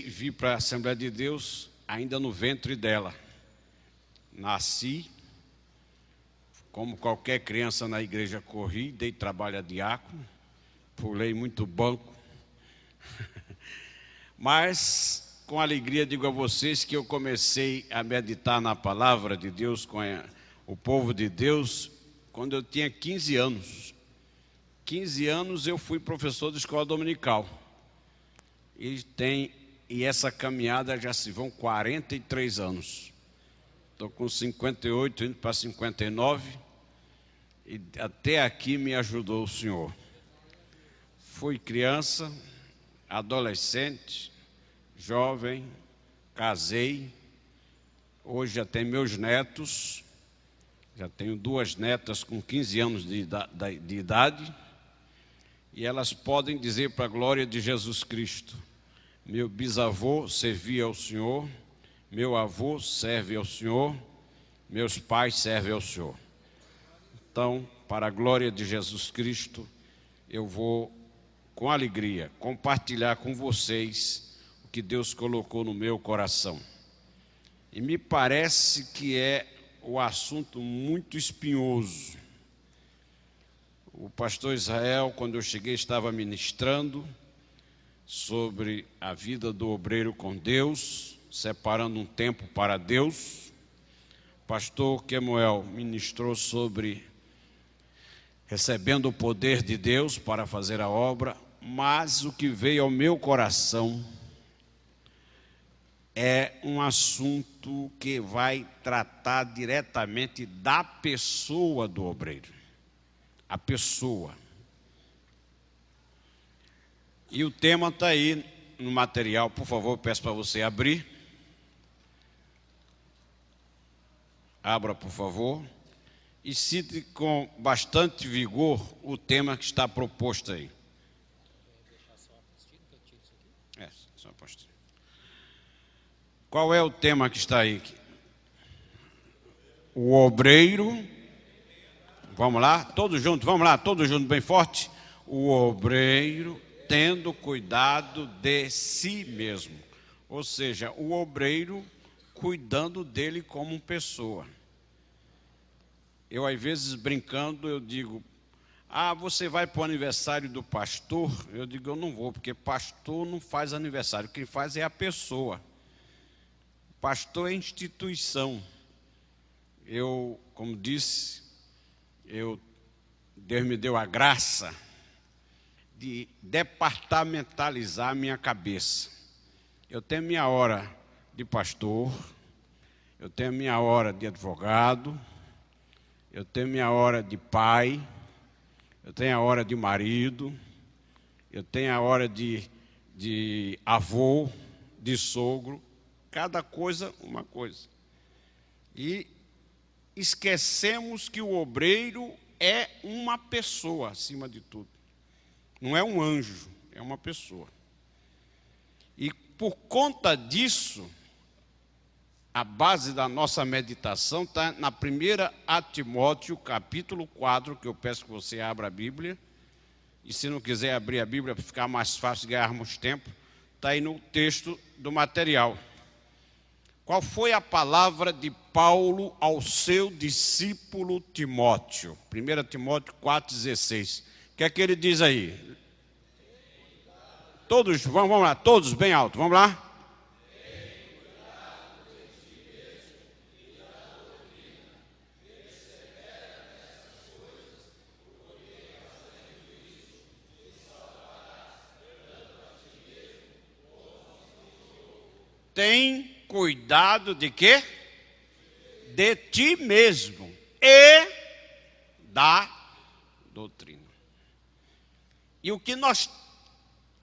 vir para a Assembleia de Deus ainda no ventre dela. Nasci, como qualquer criança na igreja, corri, dei trabalho a diácono, pulei muito banco. Mas, com alegria, digo a vocês que eu comecei a meditar na palavra de Deus com o povo de Deus quando eu tinha 15 anos. 15 anos eu fui professor de escola dominical. E essa caminhada já se vão 43 anos. Estou com 58, indo para 59. E até aqui me ajudou o Senhor. Fui criança, adolescente, jovem, casei. Hoje já tenho meus netos. Já tenho 2 netas com 15 anos de idade. E elas podem dizer para a glória de Jesus Cristo: meu bisavô servia ao Senhor, meu avô serve ao Senhor, meus pais servem ao Senhor. Então, para a glória de Jesus Cristo, eu vou, com alegria, compartilhar com vocês o que Deus colocou no meu coração. E me parece que é um assunto muito espinhoso. O pastor Israel, quando eu cheguei, estava ministrando sobre a vida do obreiro com Deus, separando um tempo para Deus. O pastor Kemuel ministrou sobre recebendo o poder de Deus para fazer a obra, mas o que veio ao meu coração é um assunto que vai tratar diretamente da pessoa do obreiro. A pessoa. E o tema está aí no material, por favor, peço para você abrir. Abra, por favor. E cite com bastante vigor o tema que está proposto aí. Só a apostila. Qual é o tema que está aí? O obreiro. Vamos lá, todos juntos, bem forte. O obreiro tendo cuidado de si mesmo. Ou seja, o obreiro cuidando dele como pessoa. Eu, às vezes, brincando, eu digo: você vai para o aniversário do pastor? Eu digo: eu não vou, porque pastor não faz aniversário, quem faz é a pessoa. Pastor é instituição. Eu, como disse, Deus me deu a graça de departamentalizar a minha cabeça. Eu tenho minha hora de pastor, eu tenho minha hora de advogado, eu tenho minha hora de pai, eu tenho a hora de marido, eu tenho a hora de avô, de sogro, cada coisa uma coisa. E esquecemos que o obreiro é uma pessoa, acima de tudo. Não é um anjo, é uma pessoa. E por conta disso, a base da nossa meditação está na 1 Timóteo, capítulo 4, que eu peço que você abra a Bíblia. E se não quiser abrir a Bíblia, para ficar mais fácil ganharmos tempo, está aí no texto do material. Qual foi a palavra de Paulo ao seu discípulo Timóteo? 1 Timóteo 4,16. O que é que ele diz aí? Todos, vamos lá, todos bem alto, vamos lá. Tem cuidado de quê? De ti mesmo e da doutrina. E o que nós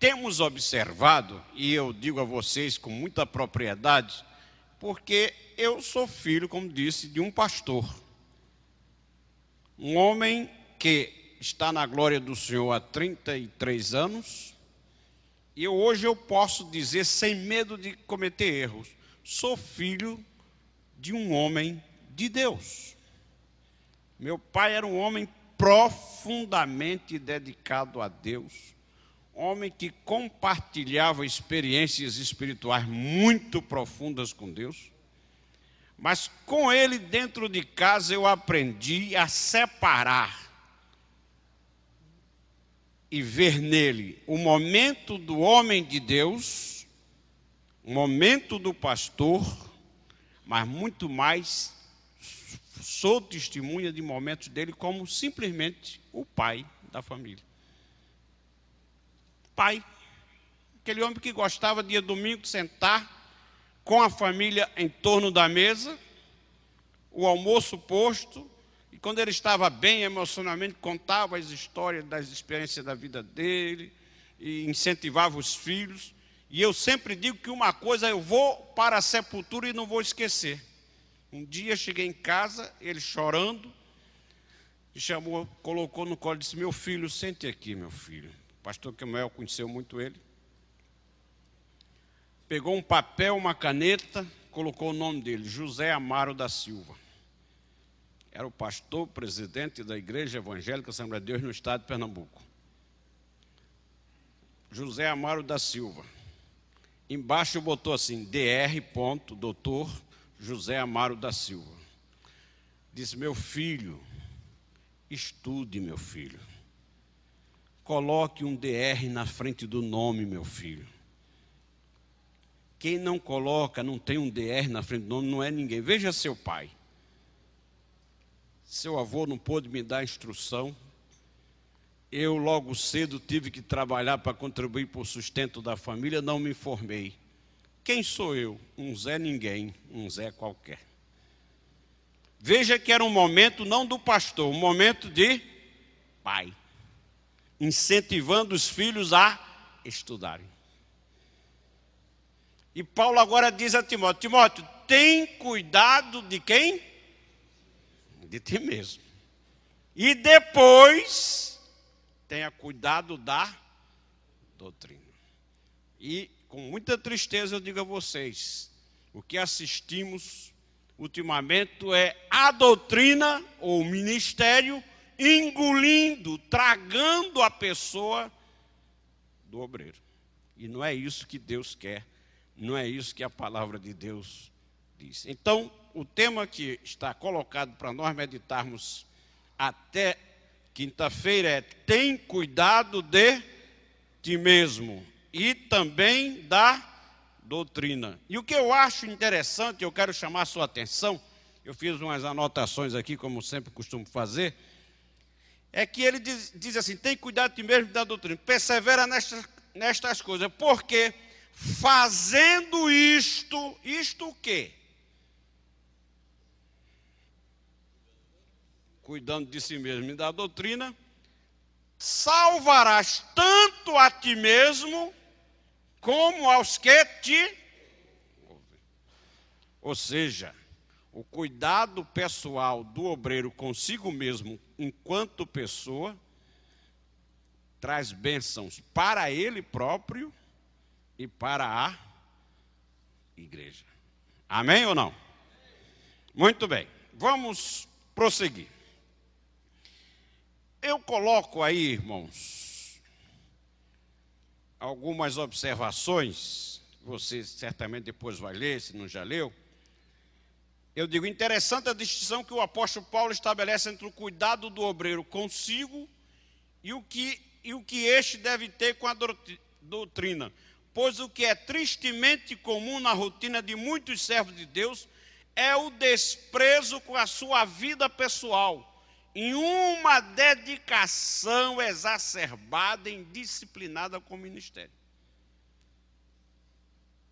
temos observado, e eu digo a vocês com muita propriedade, porque eu sou filho, como disse, de um pastor. Um homem que está na glória do Senhor há 33 anos, e hoje eu posso dizer, sem medo de cometer erros, sou filho de um homem de Deus. Meu pai era um homem profundamente dedicado a Deus, homem que compartilhava experiências espirituais muito profundas com Deus, mas com ele dentro de casa eu aprendi a separar e ver nele o momento do homem de Deus, o momento do pastor, mas muito mais sou testemunha de momentos dele como simplesmente o pai da família. Pai, aquele homem que gostava dia domingo sentar com a família em torno da mesa, o almoço posto, e quando ele estava bem emocionalmente, contava as histórias das experiências da vida dele, e incentivava os filhos. E eu sempre digo que uma coisa eu vou para a sepultura e não vou esquecer. Um dia cheguei em casa, ele chorando, me chamou, colocou no colo e disse: meu filho, sente aqui, meu filho. O pastor Kemuel conheceu muito ele. Pegou um papel, uma caneta, colocou o nome dele, José Amaro da Silva. Era o pastor, presidente da Igreja Evangélica Assembleia de Deus no estado de Pernambuco. José Amaro da Silva. Embaixo botou assim, Dr. Doutor José Amaro da Silva. Disse: meu filho, estude, meu filho. Coloque um DR na frente do nome, meu filho. Quem não coloca, não tem um DR na frente do nome, não é ninguém. Veja seu pai. Seu avô não pôde me dar instrução. Eu logo cedo tive que trabalhar para contribuir para o sustento da família, não me formei. Quem sou eu? Um Zé ninguém, um Zé qualquer. Veja que era um momento não do pastor, um momento de pai, incentivando os filhos a estudarem. E Paulo agora diz a Timóteo: Timóteo, tem cuidado de quem? De ti mesmo. E depois, tenha cuidado da doutrina. E com muita tristeza eu digo a vocês, o que assistimos ultimamente é a doutrina ou o ministério engolindo, tragando a pessoa do obreiro. E não é isso que Deus quer, não é isso que a palavra de Deus diz. Então, o tema que está colocado para nós meditarmos até quinta-feira é: tem cuidado de ti mesmo e também da doutrina. E o que eu acho interessante, eu quero chamar a sua atenção, eu fiz umas anotações aqui, como sempre costumo fazer, é que ele diz assim: tem cuidado de ti mesmo e da doutrina, persevera nestas coisas, porque fazendo isto o quê? Cuidando de si mesmo e da doutrina, salvarás tanto a ti mesmo como aos que te ouvem. Ou seja, o cuidado pessoal do obreiro consigo mesmo enquanto pessoa traz bênçãos para ele próprio e para a igreja. Amém ou não? Muito bem, vamos prosseguir. Eu coloco aí, irmãos, algumas observações, você certamente depois vai ler, se não já leu. Eu digo, interessante a distinção que o apóstolo Paulo estabelece entre o cuidado do obreiro consigo e o que este deve ter com a doutrina. Pois o que é tristemente comum na rotina de muitos servos de Deus é o desprezo com a sua vida pessoal, em uma dedicação exacerbada e indisciplinada com o ministério.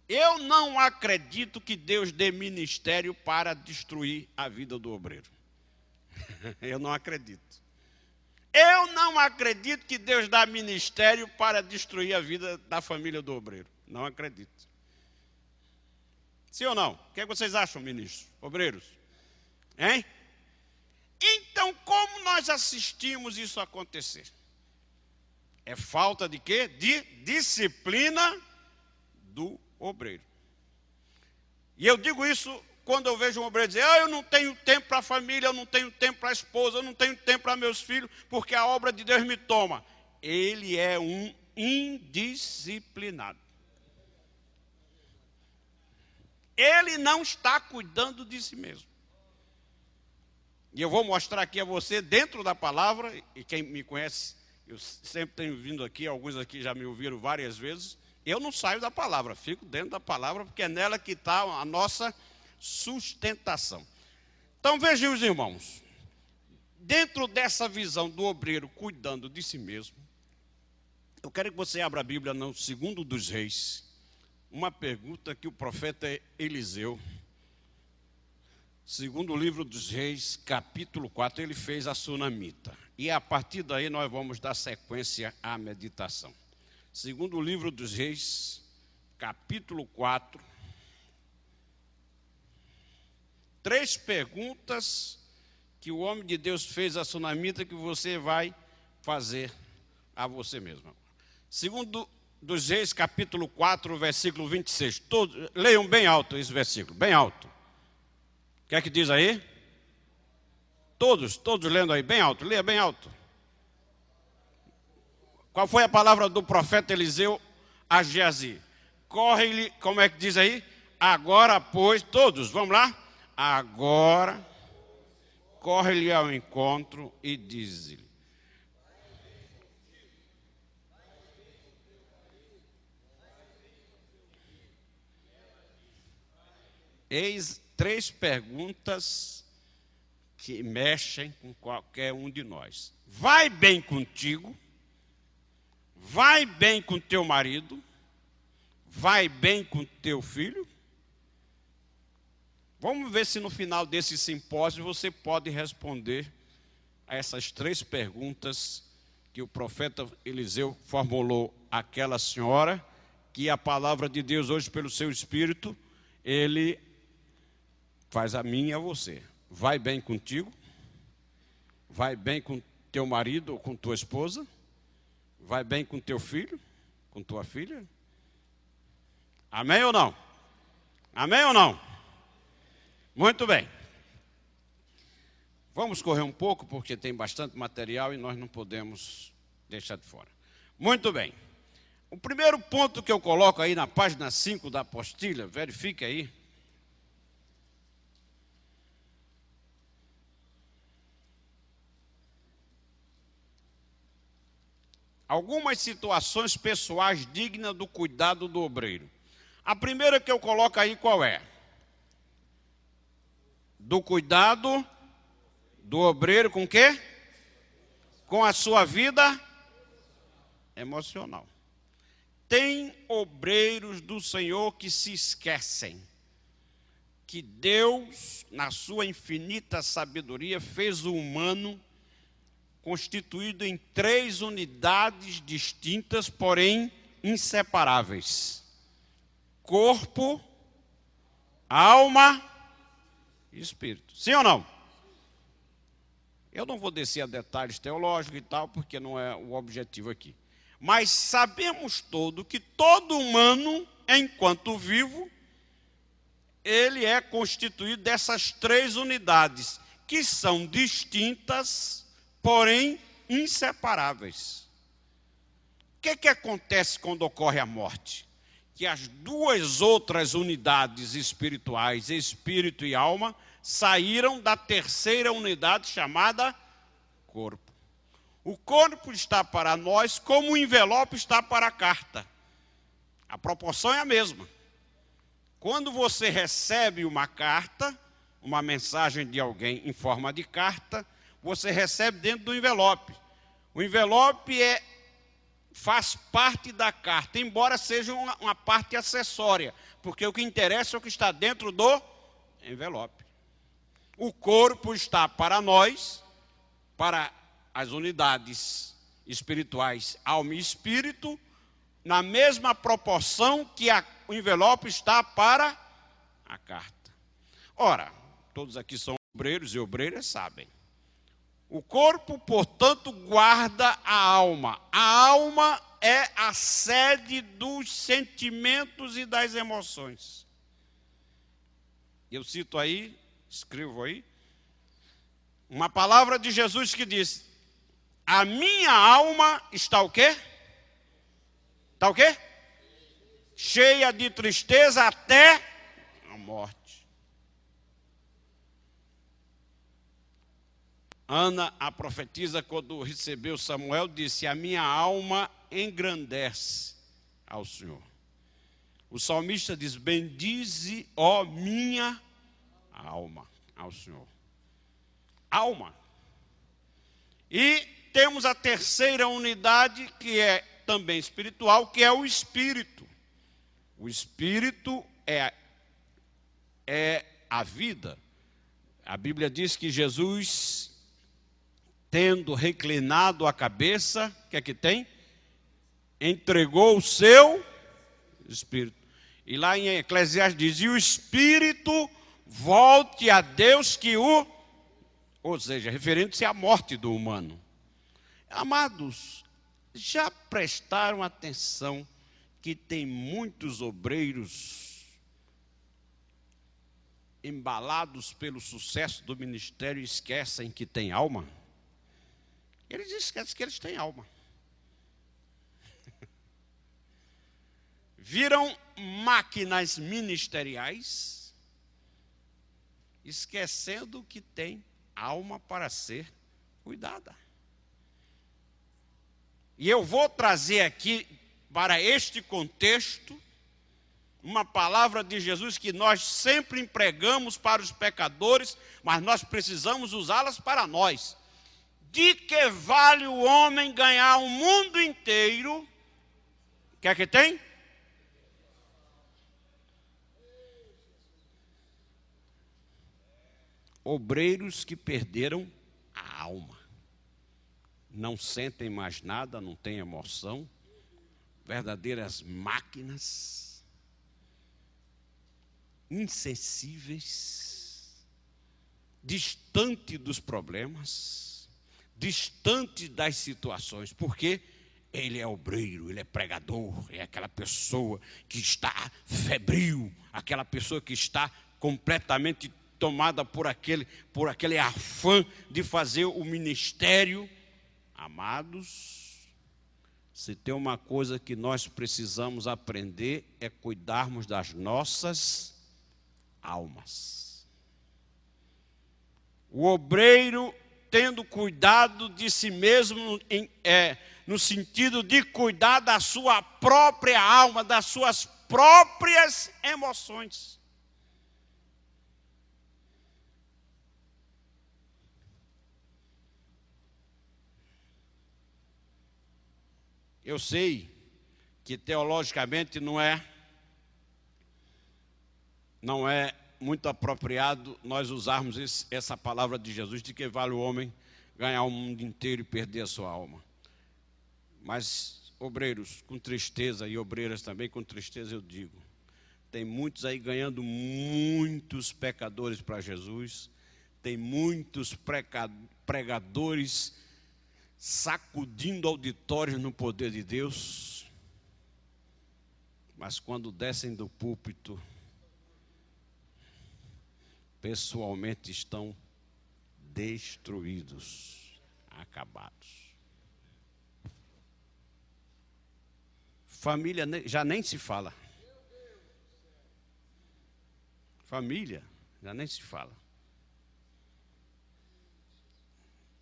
Eu não acredito que Deus dê ministério para destruir a vida do obreiro. Eu não acredito. Eu não acredito que Deus dá ministério para destruir a vida da família do obreiro. Não acredito. Sim ou não? O que vocês acham, ministros? Obreiros? Hein? Então, como nós assistimos isso acontecer? É falta de quê? De disciplina do obreiro. E eu digo isso quando eu vejo um obreiro dizer: eu não tenho tempo para a família, eu não tenho tempo para a esposa, eu não tenho tempo para meus filhos, porque a obra de Deus me toma. Ele é um indisciplinado. Ele não está cuidando de si mesmo. E eu vou mostrar aqui a você, dentro da palavra, e quem me conhece, eu sempre tenho vindo aqui, alguns aqui já me ouviram várias vezes, eu não saio da palavra, fico dentro da palavra, porque é nela que está a nossa sustentação. Então vejam, os irmãos, dentro dessa visão do obreiro cuidando de si mesmo, eu quero que você abra a Bíblia no 2 dos Reis, uma pergunta que o profeta Eliseu, segundo o livro dos Reis, capítulo 4, ele fez a sunamita. E a partir daí nós vamos dar sequência à meditação. Segundo o livro dos Reis, capítulo 4, 3 perguntas que o homem de Deus fez a sunamita que você vai fazer a você mesmo. Segundo dos Reis, capítulo 4, versículo 26. Todos, leiam bem alto esse versículo, bem alto. O que é que diz aí? Todos lendo aí, bem alto, leia bem alto. Qual foi a palavra do profeta Eliseu a Geazi? Corre-lhe, como é que diz aí? Agora, pois, todos, vamos lá? Agora, corre-lhe ao encontro e diz-lhe. Eis 3 perguntas que mexem com qualquer um de nós. Vai bem contigo? Vai bem com teu marido? Vai bem com teu filho? Vamos ver se no final desse simpósio você pode responder a essas 3 perguntas que o profeta Eliseu formulou àquela senhora, que a palavra de Deus hoje, pelo seu Espírito, ele faz a mim e a você. Vai bem contigo? Vai bem com teu marido ou com tua esposa? Vai bem com teu filho? Com tua filha? Amém ou não? Amém ou não? Muito bem. Vamos correr um pouco, porque tem bastante material e nós não podemos deixar de fora. Muito bem. O primeiro ponto que eu coloco aí na página 5 da apostila, verifique aí. Algumas situações pessoais dignas do cuidado do obreiro. A primeira que eu coloco aí qual é? Do cuidado do obreiro com o quê? Com a sua vida emocional. Tem obreiros do Senhor que se esquecem que Deus, na sua infinita sabedoria, fez o humano constituído em 3 unidades distintas, porém inseparáveis: corpo, alma e espírito. Sim ou não? Eu não vou descer a detalhes teológicos e tal, porque não é o objetivo aqui. Mas sabemos que todo humano, enquanto vivo, ele é constituído dessas 3 unidades, que são distintas, porém inseparáveis. O que acontece quando ocorre a morte? Que as 2 outras unidades espirituais, espírito e alma, saíram da 3ª unidade chamada corpo. O corpo está para nós como o envelope está para a carta. A proporção é a mesma. Quando você recebe uma carta, uma mensagem de alguém em forma de carta, você recebe dentro do envelope. O envelope faz parte da carta, embora seja uma parte acessória, porque o que interessa é o que está dentro do envelope. O corpo está para nós, para as unidades espirituais, alma e espírito, na mesma proporção que o envelope está para a carta. Ora, todos aqui são obreiros e obreiras sabem. O corpo, portanto, guarda a alma. A alma é a sede dos sentimentos e das emoções. Eu cito aí, escrevo aí, uma palavra de Jesus que diz: a minha alma está o quê? Está o quê? Cheia de tristeza até a morte. Ana, a profetisa, quando recebeu Samuel, disse: a minha alma engrandece ao Senhor. O salmista diz: bendize, ó minha alma, ao Senhor. Alma. E temos a terceira unidade, que é também espiritual, que é o espírito. O espírito é a vida. A Bíblia diz que Jesus, tendo reclinado a cabeça, o que é que tem? Entregou o seu espírito. E lá em Eclesiastes diz: e o espírito volte a Deus que o... Ou seja, referente-se à morte do humano. Amados, já prestaram atenção que tem muitos obreiros embalados pelo sucesso do ministério e esquecem que tem alma? Eles esquecem que eles têm alma. Viram máquinas ministeriais, esquecendo que tem alma para ser cuidada. E eu vou trazer aqui, para este contexto, uma palavra de Jesus que nós sempre empregamos para os pecadores, mas nós precisamos usá-las para nós. De que vale o homem ganhar o mundo inteiro? O que é que tem? Obreiros que perderam a alma. Não sentem mais nada, não têm emoção. Verdadeiras máquinas. Insensíveis. Distante dos problemas. Distante das situações. Porque ele é obreiro, ele é pregador. É aquela pessoa que está febril. Aquela pessoa que está completamente tomada por aquele afã de fazer o ministério. Amados, se tem uma coisa que nós precisamos aprender é cuidarmos das nossas almas. O obreiro, tendo cuidado de si mesmo, no sentido de cuidar da sua própria alma, das suas próprias emoções. Eu sei que teologicamente não é muito apropriado nós usarmos essa palavra de Jesus, de que vale o homem ganhar o mundo inteiro e perder a sua alma. Mas, obreiros com tristeza e obreiras também com tristeza, eu digo, tem muitos aí ganhando muitos pecadores para Jesus, tem muitos pregadores sacudindo auditórios no poder de Deus, mas quando descem do púlpito, pessoalmente estão destruídos, acabados. Família já nem se fala. Família já nem se fala.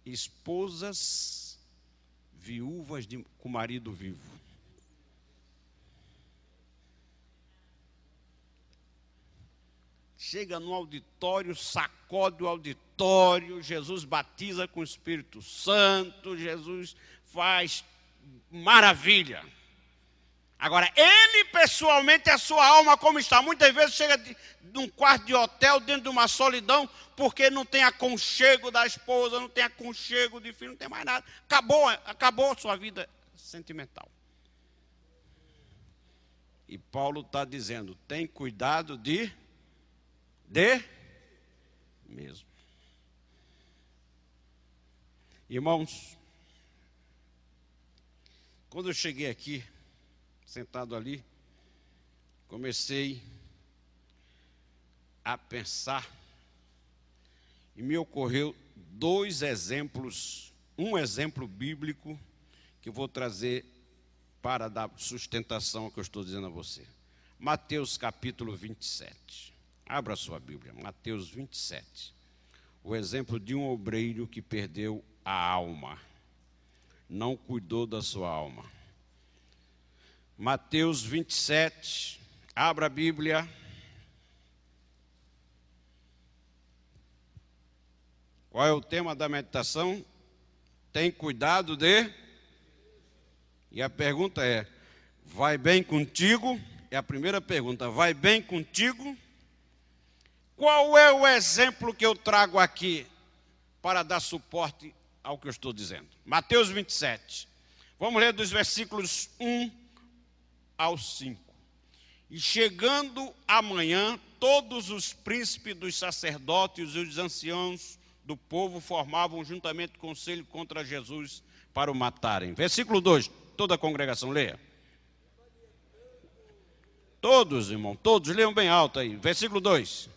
Esposas viúvas com marido vivo. Chega no auditório, sacode o auditório, Jesus batiza com o Espírito Santo, Jesus faz maravilha. Agora, ele pessoalmente, a sua alma como está? Muitas vezes chega de um quarto de hotel, dentro de uma solidão, porque não tem aconchego da esposa, não tem aconchego de filho, não tem mais nada. Acabou a sua vida sentimental. E Paulo está dizendo, tem cuidado de mesmo. Irmãos, quando eu cheguei aqui, sentado ali, comecei a pensar e me ocorreu dois exemplos, um exemplo bíblico que eu vou trazer para dar sustentação ao que eu estou dizendo a você. Mateus capítulo 27. Abra sua Bíblia, Mateus 27. O exemplo de um obreiro que perdeu a alma, não cuidou da sua alma. Mateus 27, abra a Bíblia. Qual é o tema da meditação? Tem cuidado de... E a pergunta é, vai bem contigo? É a primeira pergunta, vai bem contigo? Qual é o exemplo que eu trago aqui para dar suporte ao que eu estou dizendo? Mateus 27. Vamos ler dos versículos 1 ao 5. E chegando amanhã, todos os príncipes dos sacerdotes e os anciãos do povo formavam juntamente conselho contra Jesus para o matarem. Versículo 2, toda a congregação leia. Todos, irmão, todos, leiam bem alto aí. Versículo 2.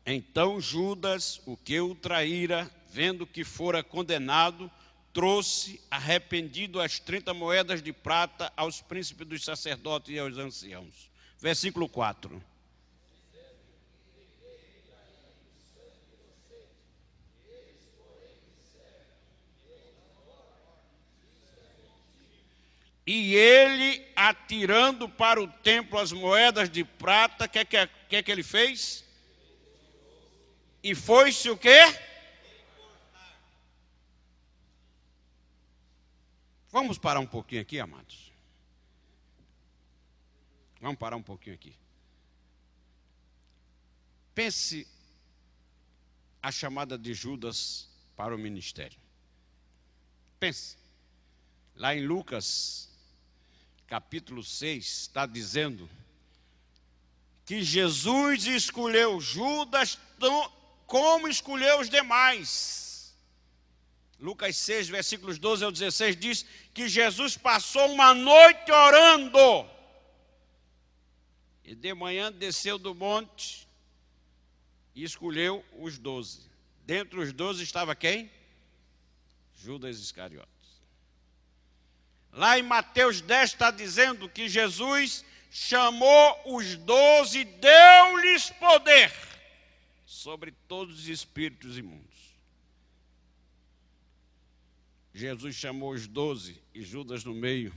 Então Judas, o que o traíra, vendo que fora condenado, trouxe arrependido as 30 moedas de prata aos príncipes dos sacerdotes e aos anciãos. Versículo 4. E ele, atirando para o templo as moedas de prata, o que ele fez? E foi-se o quê? Vamos parar um pouquinho aqui, amados. Vamos parar um pouquinho aqui. Pense a chamada de Judas para o ministério. Pense. Lá em Lucas, capítulo 6, está dizendo que Jesus escolheu Judas como escolheu os demais. Lucas 6, versículos 12 ao 16, diz que Jesus passou uma noite orando. E de manhã desceu do monte e escolheu os 12. Dentre os 12 estava quem? Judas Iscariotes. Lá em Mateus 10 está dizendo que Jesus chamou os 12 e deu-lhes poder sobre todos os espíritos imundos. Jesus chamou os 12 e Judas no meio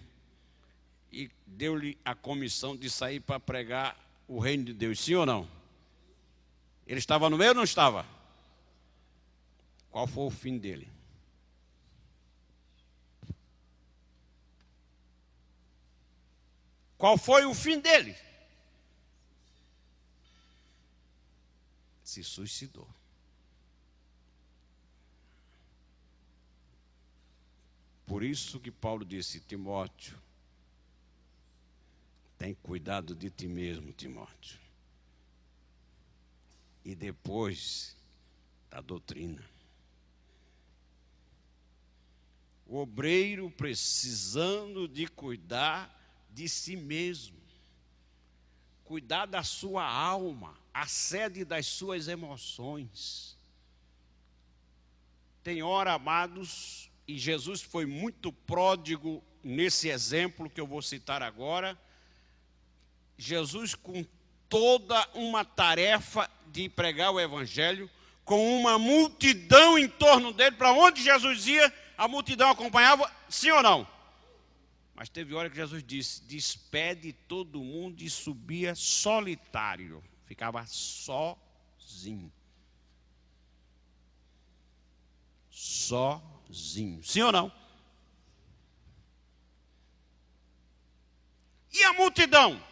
e deu-lhe a comissão de sair para pregar o reino de Deus. Sim ou não? Ele estava no meio ou não estava? Qual foi o fim dele? Qual foi o fim dele? Se suicidou. Por isso que Paulo disse, Timóteo, tem cuidado de ti mesmo, Timóteo. E depois da doutrina. O obreiro precisando de cuidar de si mesmo, cuidar da sua alma, a sede das suas emoções. Tem hora, amados, e Jesus foi muito pródigo nesse exemplo que eu vou citar agora. Jesus, com toda uma tarefa de pregar o evangelho, com uma multidão em torno dele, para onde Jesus ia, a multidão acompanhava, sim ou não? Mas teve hora que Jesus disse, despede todo mundo e subia solitário. Ficava sozinho. Sozinho. Sim ou não? E a multidão?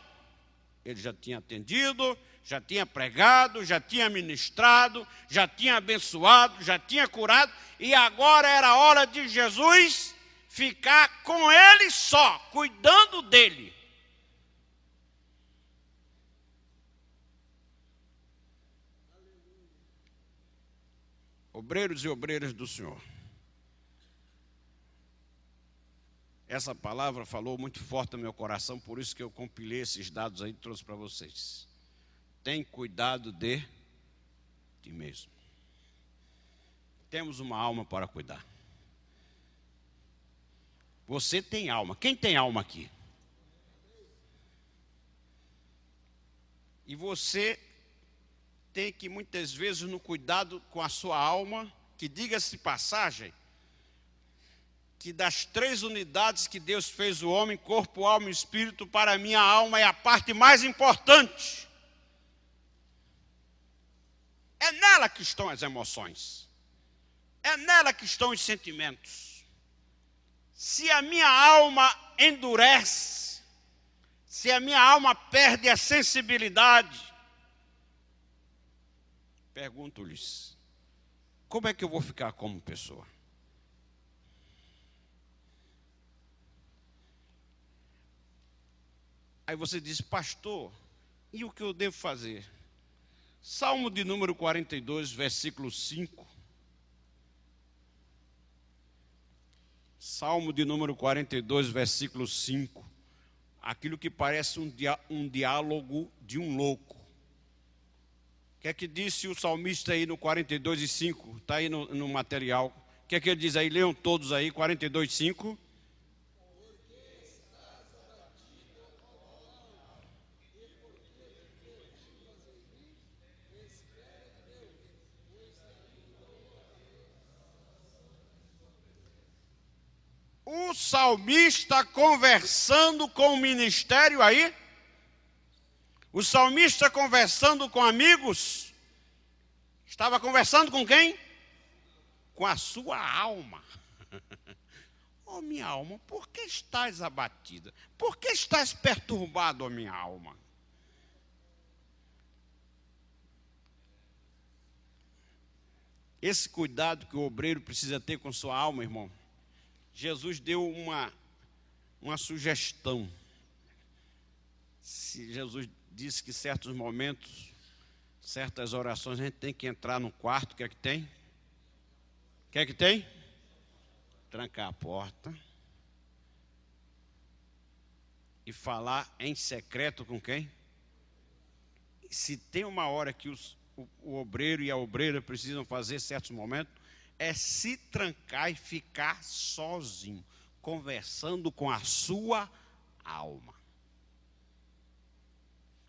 Ele já tinha atendido, já tinha pregado, já tinha ministrado, já tinha abençoado, já tinha curado. E agora era a hora de Jesus ficar com ele só, cuidando dele. Obreiros e obreiras do Senhor. Essa palavra falou muito forte no meu coração, por isso que eu compilei esses dados aí e trouxe para vocês. Tem cuidado de ti mesmo. temos uma alma para cuidar. Você tem alma. Quem tem alma aqui? E você tem que, muitas vezes, no cuidado com a sua alma, que, diga-se de passagem, que das 3 unidades que Deus fez o homem, corpo, alma e espírito, para mim a alma é a parte mais importante. É nela que estão as emoções. É nela que estão os sentimentos. Se a minha alma endurece, se a minha alma perde a sensibilidade, pergunto-lhes, como é que eu vou ficar como pessoa? Aí você diz, pastor, e o que eu devo fazer? Salmo de número 42, versículo 5. Salmo de número 42, versículo 5. Aquilo que parece um diálogo de um louco. O que é que disse o salmista aí no 42 e 5? Está aí no material. O que é que ele diz aí? Leiam todos aí, 42 e 5. O salmista conversando com o ministério aí. O salmista conversando com amigos. Estava conversando com quem? Com a sua alma. Oh, minha alma, por que estás abatida? Por que estás perturbado, oh, minha alma? Esse cuidado que o obreiro precisa ter com sua alma, irmão. Jesus deu uma sugestão. Se Jesus disse que em certos momentos, certas orações, a gente tem que entrar no quarto, o que é que tem? O que é que tem? Trancar a porta e falar em secreto com quem? Se tem uma hora que o obreiro e a obreira precisam fazer certos momentos, é se trancar e ficar sozinho, conversando com a sua alma.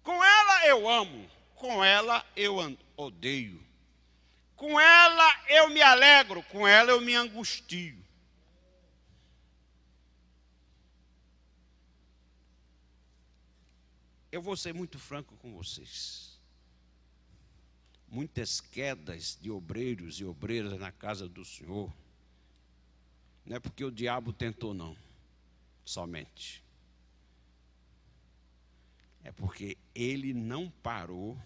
Com ela eu amo, com ela eu odeio. Com ela eu me alegro, com ela eu me angustio. Eu vou ser muito franco com vocês. Muitas quedas de obreiros e obreiras na casa do Senhor, não é porque o diabo tentou, não, somente. É porque ele não parou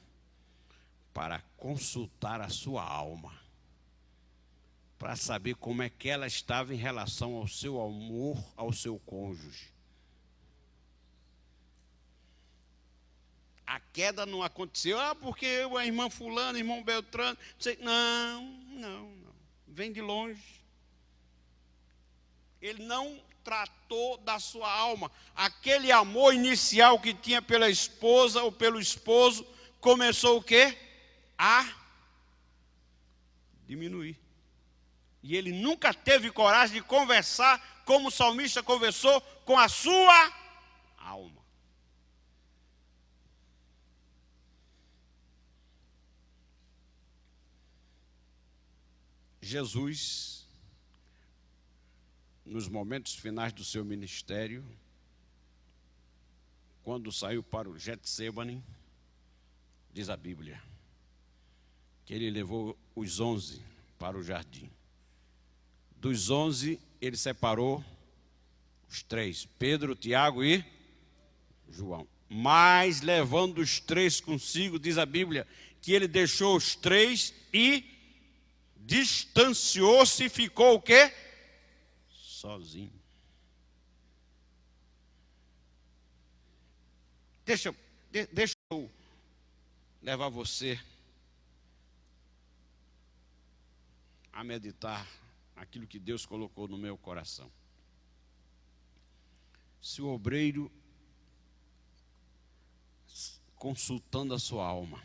para consultar a sua alma, para saber como é que ela estava em relação ao seu amor, ao seu cônjuge. A queda não aconteceu, porque a irmã fulana, irmão Beltrano, não. Vem de longe. Ele não tratou da sua alma. Aquele amor inicial que tinha pela esposa ou pelo esposo, começou o quê? A diminuir. E ele nunca teve coragem de conversar como o salmista conversou com a sua alma. Jesus, nos momentos finais do seu ministério, quando saiu para o Getsêmani, diz a Bíblia, que ele levou os 11 para o jardim. Dos 11, ele separou os 3, Pedro, Tiago e João. Mas, levando os 3 consigo, diz a Bíblia, que ele deixou os 3 e distanciou-se e ficou o quê? Sozinho. Deixa eu levar você a meditar aquilo que Deus colocou no meu coração. Se o obreiro, consultando a sua alma,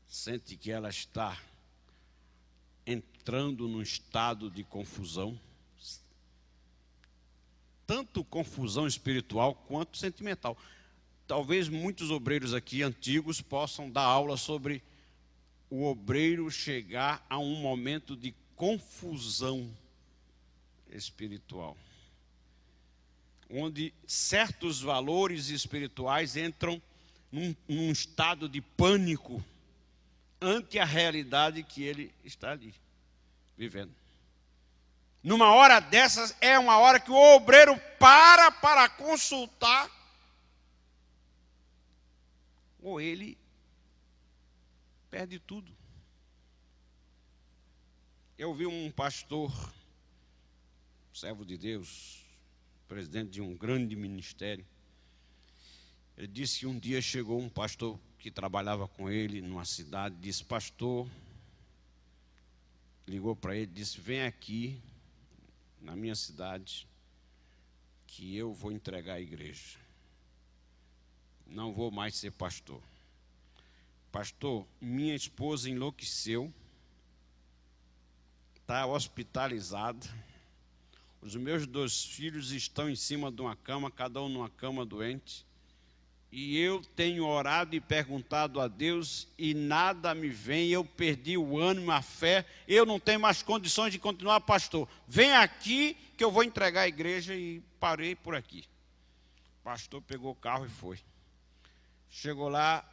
sente que ela está entrando num estado de confusão, tanto confusão espiritual quanto sentimental. Talvez muitos obreiros aqui antigos possam dar aula sobre o obreiro chegar a um momento de confusão espiritual, onde certos valores espirituais entram num estado de pânico ante a realidade que ele está ali vivendo. Numa hora dessas, é uma hora que o obreiro para consultar, ou ele perde tudo. Eu vi um pastor, servo de Deus, presidente de um grande ministério. Ele disse que um dia chegou um pastor que trabalhava com ele numa cidade, disse: pastor, ligou para ele, disse: vem aqui na minha cidade que eu vou entregar a igreja. Não vou mais ser pastor. Pastor, minha esposa enlouqueceu, está hospitalizada, os meus 2 filhos estão em cima de uma cama, cada um numa cama doente, e eu tenho orado e perguntado a Deus e nada me vem, eu perdi o ânimo, a fé, eu não tenho mais condições de continuar pastor. Vem aqui que eu vou entregar a igreja, e parei por aqui. O pastor pegou o carro e foi. Chegou lá,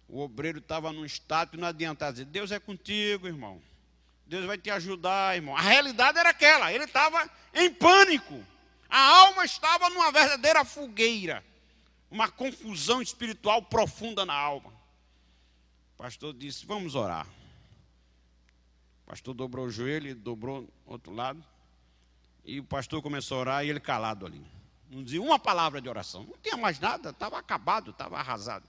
o obreiro estava num estado que não adiantava dizer: Deus é contigo, irmão. Deus vai te ajudar, irmão. A realidade era aquela, ele estava em pânico. A alma estava numa verdadeira fogueira. Uma confusão espiritual profunda na alma. O pastor disse: vamos orar. O pastor dobrou o joelho, ele dobrou o outro lado. E o pastor começou a orar e ele calado ali. Não dizia uma palavra de oração. Não tinha mais nada, estava acabado, estava arrasado.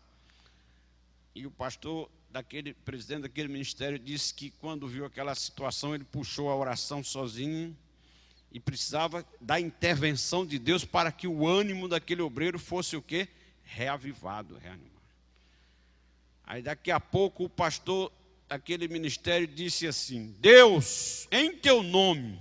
E o pastor, presidente daquele ministério, disse que quando viu aquela situação, ele puxou a oração sozinho e precisava da intervenção de Deus para que o ânimo daquele obreiro fosse o quê? Reavivado, reanimado. Aí daqui a pouco o pastor daquele ministério disse assim: Deus, em teu nome,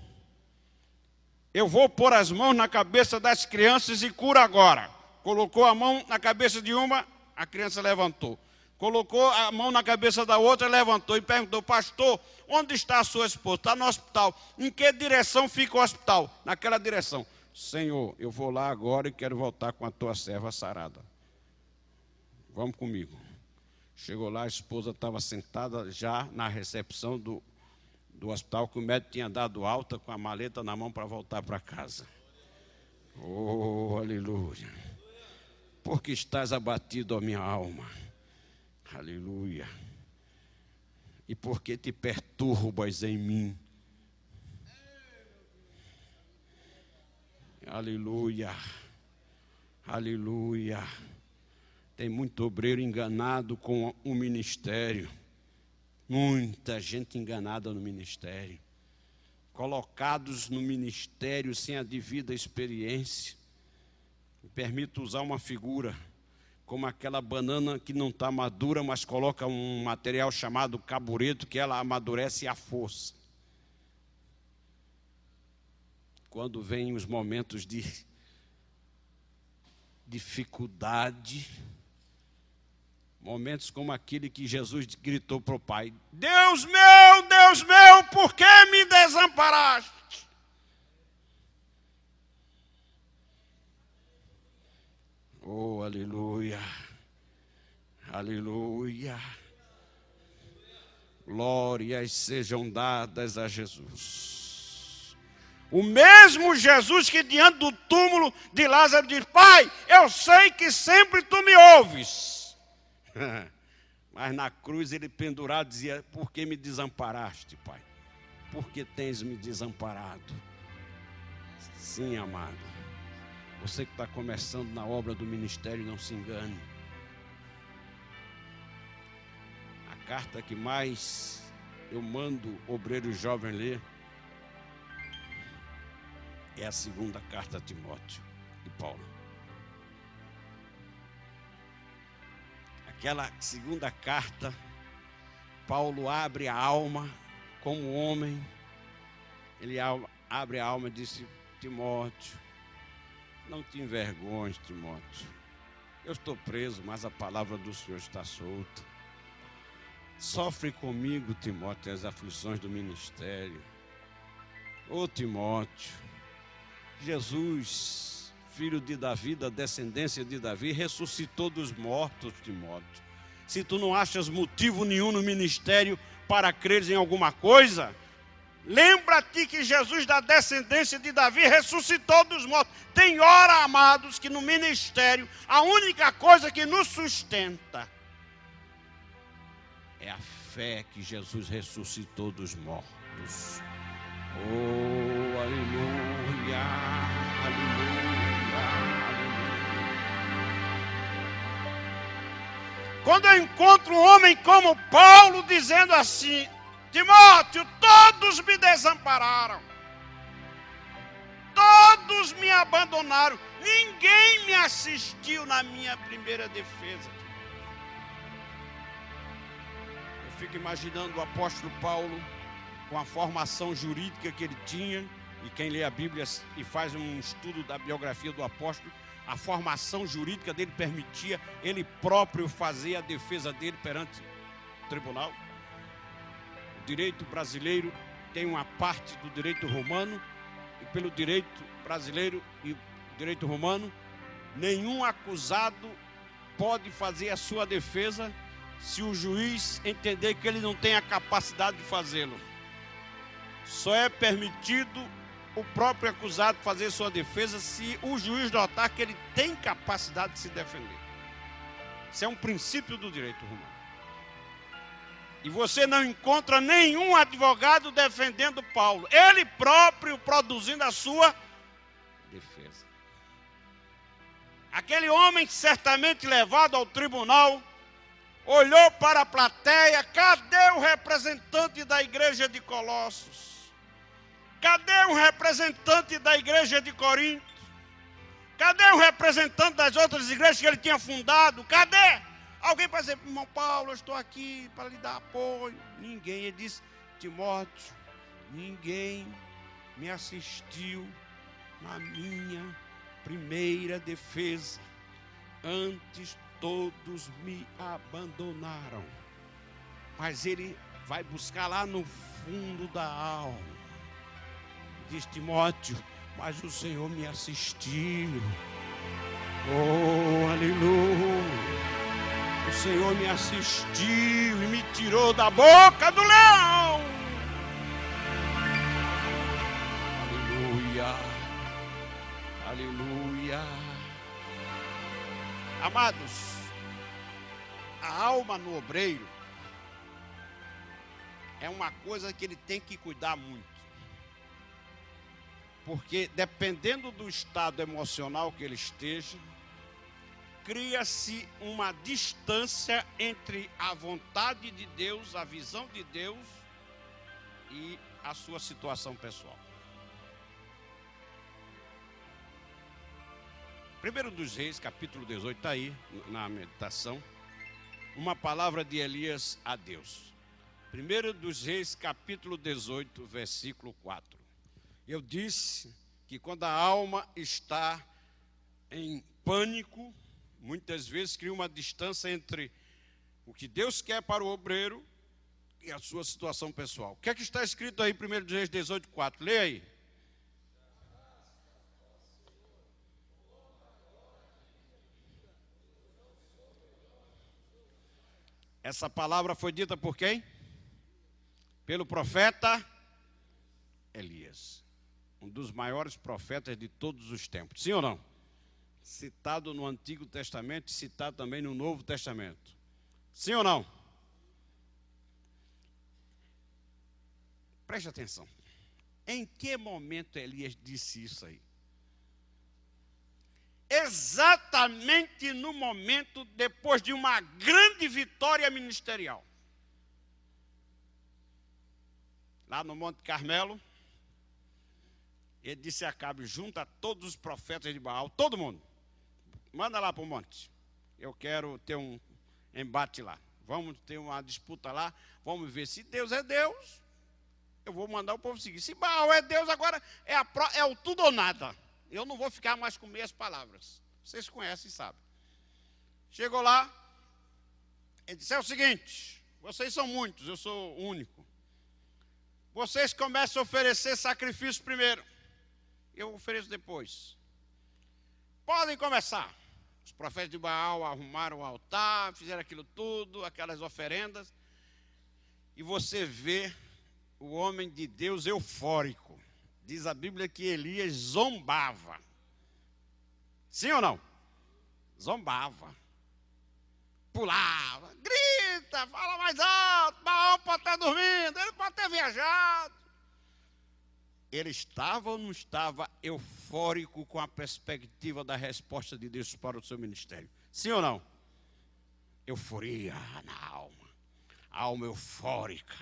eu vou pôr as mãos na cabeça das crianças e cura agora. Colocou a mão na cabeça de uma, a criança levantou. Colocou a mão na cabeça da outra, levantou e perguntou: pastor, onde está a sua esposa? Está no hospital. Em que direção fica o hospital? Naquela direção. Senhor, eu vou lá agora e quero voltar com a tua serva sarada. Vamos comigo. Chegou lá, a esposa estava sentada já na recepção do hospital, que o médico tinha dado alta com a maleta na mão para voltar para casa. Oh, aleluia. Porque estás abatido, ó minha alma. Aleluia. E porque te perturbas em mim. Aleluia. Aleluia. Tem muito obreiro enganado com o ministério. Muita gente enganada no ministério. Colocados no ministério sem a devida experiência. Me permito usar uma figura, como aquela banana que não está madura, mas coloca um material chamado carbureto, que ela amadurece à força. Quando vem os momentos de dificuldade, momentos como aquele que Jesus gritou para o Pai: Deus meu, por que me desamparaste? Oh, aleluia, aleluia. Glórias sejam dadas a Jesus. O mesmo Jesus que diante do túmulo de Lázaro diz: Pai, eu sei que sempre tu me ouves. Mas na cruz ele pendurado dizia: por que me desamparaste, Pai? Por que tens me desamparado? Sim, amado. Você que está começando na obra do ministério, não se engane. A carta que mais eu mando obreiro jovem ler é a 2ª carta a Timóteo, de Paulo. Aquela 2ª carta, Paulo abre a alma como homem, ele abre a alma e disse: Timóteo, não te envergonhes, Timóteo. Eu estou preso, mas a palavra do Senhor está solta. Sofre comigo, Timóteo, as aflições do ministério. Ô Timóteo, Jesus, filho de Davi, da descendência de Davi, ressuscitou dos mortos, Timóteo. Se tu não achas motivo nenhum no ministério para creres em alguma coisa, lembra-te que Jesus, da descendência de Davi, ressuscitou dos mortos. Tem hora, amados, que no ministério a única coisa que nos sustenta é a fé que Jesus ressuscitou dos mortos. Oh, aleluia, aleluia, aleluia. Quando eu encontro um homem como Paulo dizendo assim: Timóteo, todos me desampararam, todos me abandonaram, ninguém me assistiu na minha primeira defesa. Eu fico imaginando o apóstolo Paulo, com a formação jurídica que ele tinha, e quem lê a Bíblia e faz um estudo da biografia do apóstolo, a formação jurídica dele permitia ele próprio fazer a defesa dele perante o tribunal. O direito brasileiro tem uma parte do direito romano, e pelo direito brasileiro e direito romano, nenhum acusado pode fazer a sua defesa se o juiz entender que ele não tem a capacidade de fazê-lo. Só é permitido o próprio acusado fazer sua defesa se o juiz notar que ele tem capacidade de se defender. Isso é um princípio do direito romano. E você não encontra nenhum advogado defendendo Paulo, ele próprio produzindo a sua defesa. Aquele homem certamente levado ao tribunal olhou para a plateia: cadê o representante da igreja de Colossos? Cadê o representante da igreja de Corinto? Cadê o representante das outras igrejas que ele tinha fundado? Cadê? Alguém para dizer: irmão Paulo, eu estou aqui para lhe dar apoio. Ninguém. Ele disse: Timóteo, ninguém me assistiu na minha primeira defesa. Antes todos me abandonaram. Mas ele vai buscar lá no fundo da alma. Diz: Timóteo, mas o Senhor me assistiu. Oh, aleluia. O Senhor me assistiu e me tirou da boca do leão. Aleluia. Aleluia. Amados, a alma no obreiro é uma coisa que ele tem que cuidar muito. Porque dependendo do estado emocional que ele esteja, cria-se uma distância entre a vontade de Deus, a visão de Deus e a sua situação pessoal. 1 dos Reis, capítulo 18, está aí na meditação, uma palavra de Elias a Deus. 1 dos Reis, capítulo 18, versículo 4. Eu disse que quando a alma está em pânico, muitas vezes cria uma distância entre o que Deus quer para o obreiro e a sua situação pessoal. O que é que está escrito aí, 1 dos Reis 18, 4? Leia aí. Essa palavra foi dita por quem? Pelo profeta Elias, um dos maiores profetas de todos os tempos. Sim ou não? Citado no Antigo Testamento, citado também no Novo Testamento. Sim ou não? Preste atenção. Em que momento Elias disse isso aí? Exatamente no momento depois de uma grande vitória ministerial. Lá no Monte Carmelo, ele disse a Acabe: junta todos os profetas de Baal, todo mundo, manda lá para o monte. Eu quero ter um embate lá. Vamos ter uma disputa lá. Vamos ver se Deus é Deus eu vou mandar o povo seguir. Se Baal é Deus, agora é o tudo ou nada. Eu não vou ficar mais com meias palavras. Vocês conhecem e sabem. Chegou lá, ele disse, é o seguinte, vocês são muitos, eu sou o único. Vocês começam a oferecer sacrifício primeiro. Eu ofereço depois. Podem começar. Os profetas de Baal arrumaram o altar, fizeram aquilo tudo, aquelas oferendas. E você vê o homem de Deus eufórico. Diz a Bíblia que Elias zombava. Sim ou não? Zombava. Pulava, grita, fala mais alto. Baal pode estar dormindo, ele pode ter viajado. Ele estava ou não estava eufórico com a perspectiva da resposta de Deus para o seu ministério? Sim ou não? Euforia na alma. Alma eufórica.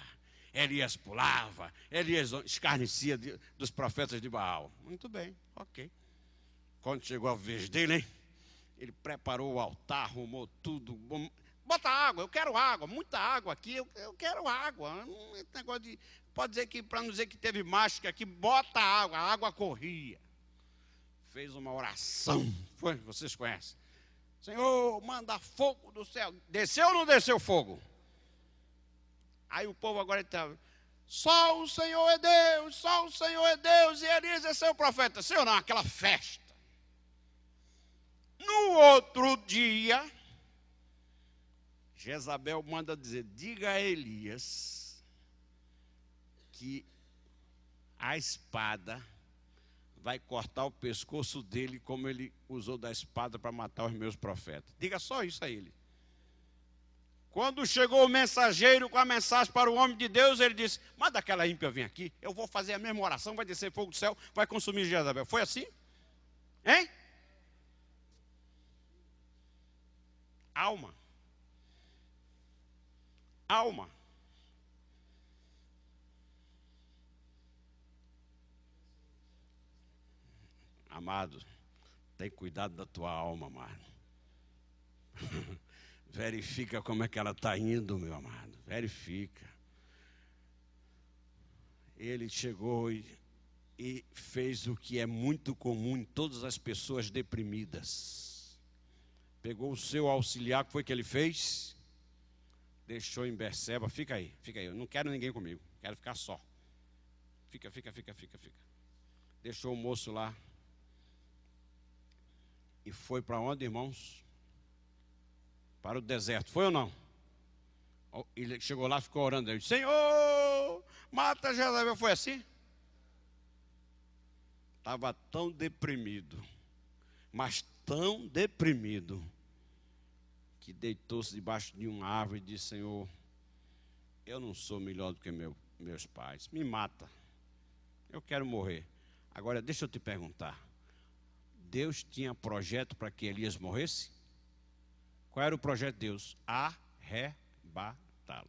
Elias pulava, Elias escarnecia dos profetas de Baal. Muito bem, ok. Quando chegou a vez dele, hein? Ele preparou o altar, arrumou tudo. Bota água, eu quero água, muita água aqui, eu quero água. Esse negócio de, pode dizer que, para não dizer que teve mágica aqui, bota água, a água corria. Fez uma oração, foi, vocês conhecem. Senhor, manda fogo do céu. Desceu ou não desceu fogo? Aí o povo agora está, só o Senhor é Deus, só o Senhor é Deus, e Elias é seu profeta. Senhor, não, aquela festa. No outro dia, Jezabel manda dizer, diga a Elias que a espada vai cortar o pescoço dele como ele usou da espada para matar os meus profetas. Diga só isso a ele. Quando chegou o mensageiro com a mensagem para o homem de Deus, ele disse, manda aquela ímpia vir aqui, eu vou fazer a mesma oração, vai descer fogo do céu, vai consumir Jezabel. Foi assim? Hein? Alma. Alma. Amado, tem cuidado da tua alma, amado. Verifica como é que ela está indo, meu amado. Verifica. Ele chegou e fez o que é muito comum em todas as pessoas deprimidas. Pegou o seu auxiliar, que foi que ele fez? Deixou em Berseba, fica aí, eu não quero ninguém comigo, quero ficar só. Fica. Deixou o moço lá. E foi para onde, irmãos? Para o deserto, foi ou não? Ele chegou lá, ficou orando, ele disse, Senhor, mata Jezabel, foi assim? Estava tão deprimido, mas tão deprimido, que deitou-se debaixo de uma árvore e disse, Senhor, eu não sou melhor do que meus pais, me mata, eu quero morrer. Agora, deixa eu te perguntar, Deus tinha projeto para que Elias morresse? Qual era o projeto de Deus? Arrebatá-lo.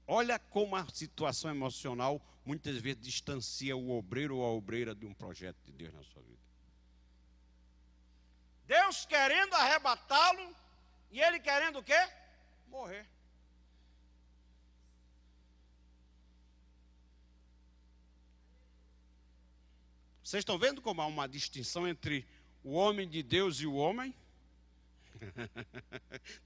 Olha como a situação emocional muitas vezes distancia o obreiro ou a obreira de um projeto de Deus na sua vida. Deus querendo arrebatá-lo e ele querendo o quê? Morrer. Vocês estão vendo como há uma distinção entre o homem de Deus e o homem?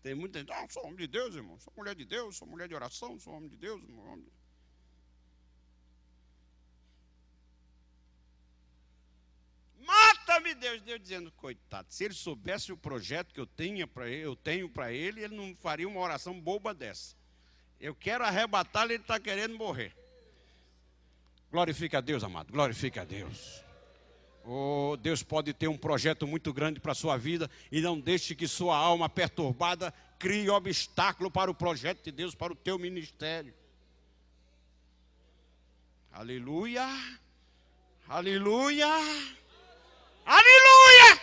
Tem muita gente, sou homem de Deus, irmão, sou mulher de Deus, sou mulher de oração, sou homem de Deus, irmão. Mata-me, Deus dizendo, coitado, se ele soubesse o projeto que eu tenho para ele, ele não faria uma oração boba dessa. Eu quero arrebatá-lo, ele está querendo morrer. Glorifica a Deus, amado, glorifica a Deus. Oh, Deus pode ter um projeto muito grande para a sua vida e não deixe que sua alma perturbada crie obstáculo para o projeto de Deus, para o teu ministério. Aleluia, aleluia, aleluia.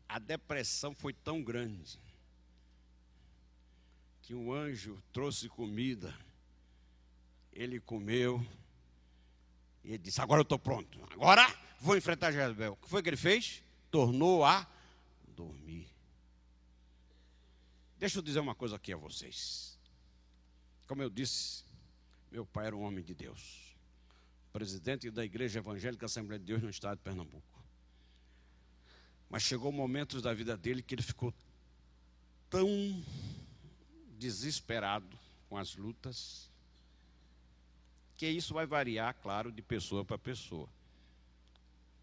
A depressão foi tão grande que um anjo trouxe comida, ele comeu, e ele disse, agora eu estou pronto, agora vou enfrentar Jezabel. O que foi que ele fez? Tornou a dormir. Deixa eu dizer uma coisa aqui a vocês. Como eu disse, meu pai era um homem de Deus, presidente da Igreja Evangélica Assembleia de Deus no estado de Pernambuco. Mas chegou momentos da vida dele que ele ficou tão desesperado com as lutas, que isso vai variar, claro, de pessoa para pessoa.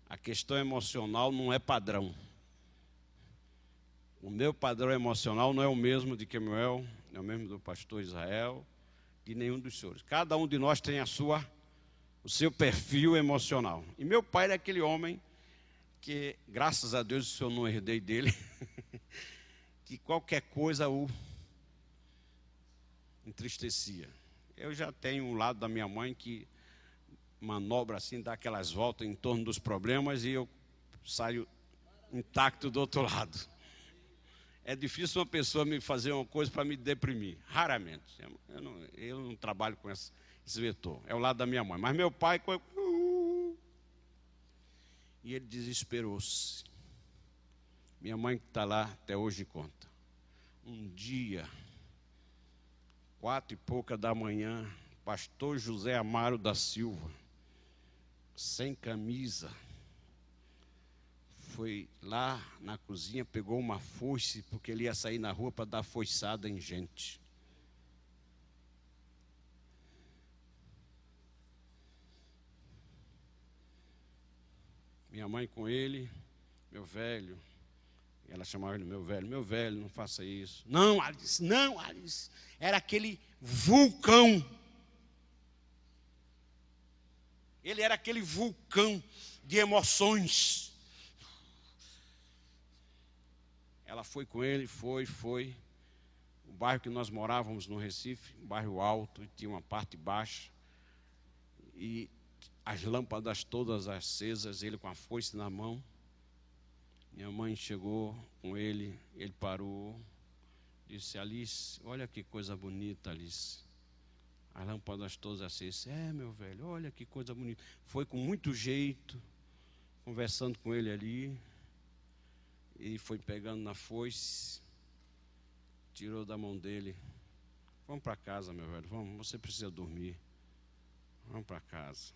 A questão emocional não é padrão. O meu padrão emocional não é o mesmo de Kemuel, não é o mesmo do pastor Israel, de nenhum dos senhores. Cada um de nós tem o seu perfil emocional. E meu pai era aquele homem que, graças a Deus, eu não herdei dele, que qualquer coisa o entristecia. Eu já tenho um lado da minha mãe que manobra assim, dá aquelas voltas em torno dos problemas e eu saio intacto do outro lado. É difícil uma pessoa me fazer uma coisa para me deprimir, raramente. Eu não trabalho com esse vetor, é o lado da minha mãe. Mas meu pai, e ele desesperou-se. Minha mãe que está lá até hoje conta. Um dia, 4h pouca da manhã, pastor José Amaro da Silva, sem camisa, foi lá na cozinha, pegou uma foice, porque ele ia sair na rua para dar foiçada em gente. Minha mãe com ele, meu velho, ela chamava ele meu velho, não faça isso. Não, Alice, era aquele vulcão. Ele era aquele vulcão de emoções. Ela foi com ele, foi. O bairro que nós morávamos no Recife, um bairro alto, e tinha uma parte baixa. E as lâmpadas todas acesas, ele com a foice na mão. Minha mãe chegou com ele, ele parou, disse: Alice, olha que coisa bonita, Alice. As lâmpadas todas acesas. Meu velho, olha que coisa bonita. Foi com muito jeito, conversando com ele ali. E foi pegando na foice, tirou da mão dele. Vamos para casa, meu velho, vamos, você precisa dormir. Vamos para casa.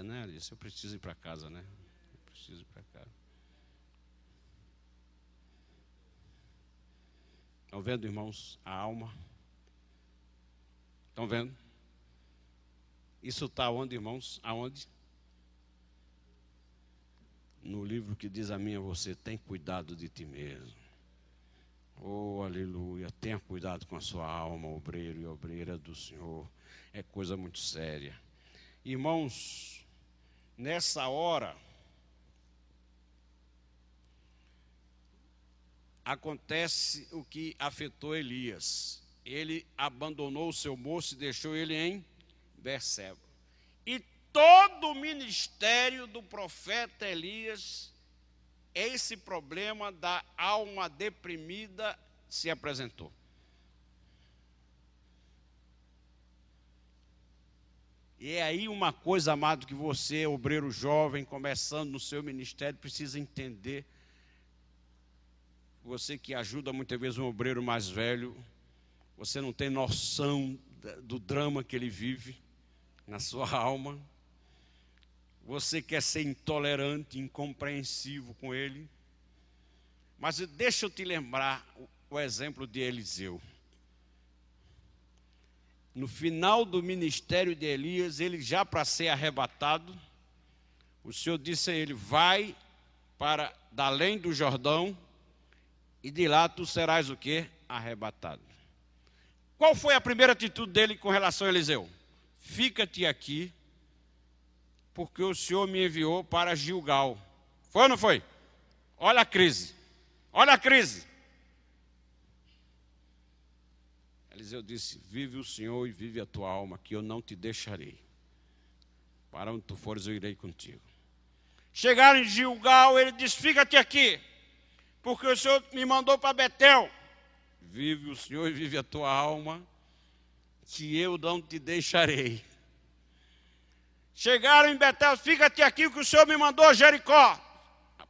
Né, Alice? Eu preciso ir para casa, né? Eu preciso ir para casa. Estão vendo, irmãos, a alma? Estão vendo? Isso está onde, irmãos? Aonde? No livro que diz a mim a você: tem cuidado de ti mesmo. Oh, aleluia, tenha cuidado com a sua alma, obreiro e obreira do Senhor. É coisa muito séria. Irmãos, nessa hora, acontece o que afetou Elias. Ele abandonou o seu moço e deixou ele em Berseba. E todo o ministério do profeta Elias, esse problema da alma deprimida se apresentou. E é aí uma coisa, amado, que você, obreiro jovem, começando no seu ministério, precisa entender. Você que ajuda muitas vezes um obreiro mais velho, você não tem noção do drama que ele vive na sua alma. Você quer ser intolerante, incompreensivo com ele. Mas deixa eu te lembrar o exemplo de Eliseu. No final do ministério de Elias, ele já para ser arrebatado, o Senhor disse a ele: vai para além do Jordão, e de lá tu serás o quê? Arrebatado. Qual foi a primeira atitude dele com relação a Eliseu? Fica-te aqui, porque o Senhor me enviou para Gilgal. Foi ou não foi? Olha a crise. Olha a crise. Eliseu disse: vive o Senhor e vive a tua alma, que eu não te deixarei. Para onde tu fores, eu irei contigo. Chegaram em Gilgal, ele disse: fica-te aqui, porque o Senhor me mandou para Betel. Vive o Senhor e vive a tua alma, que eu não te deixarei. Chegaram em Betel: fica-te aqui, que o Senhor me mandou a Jericó.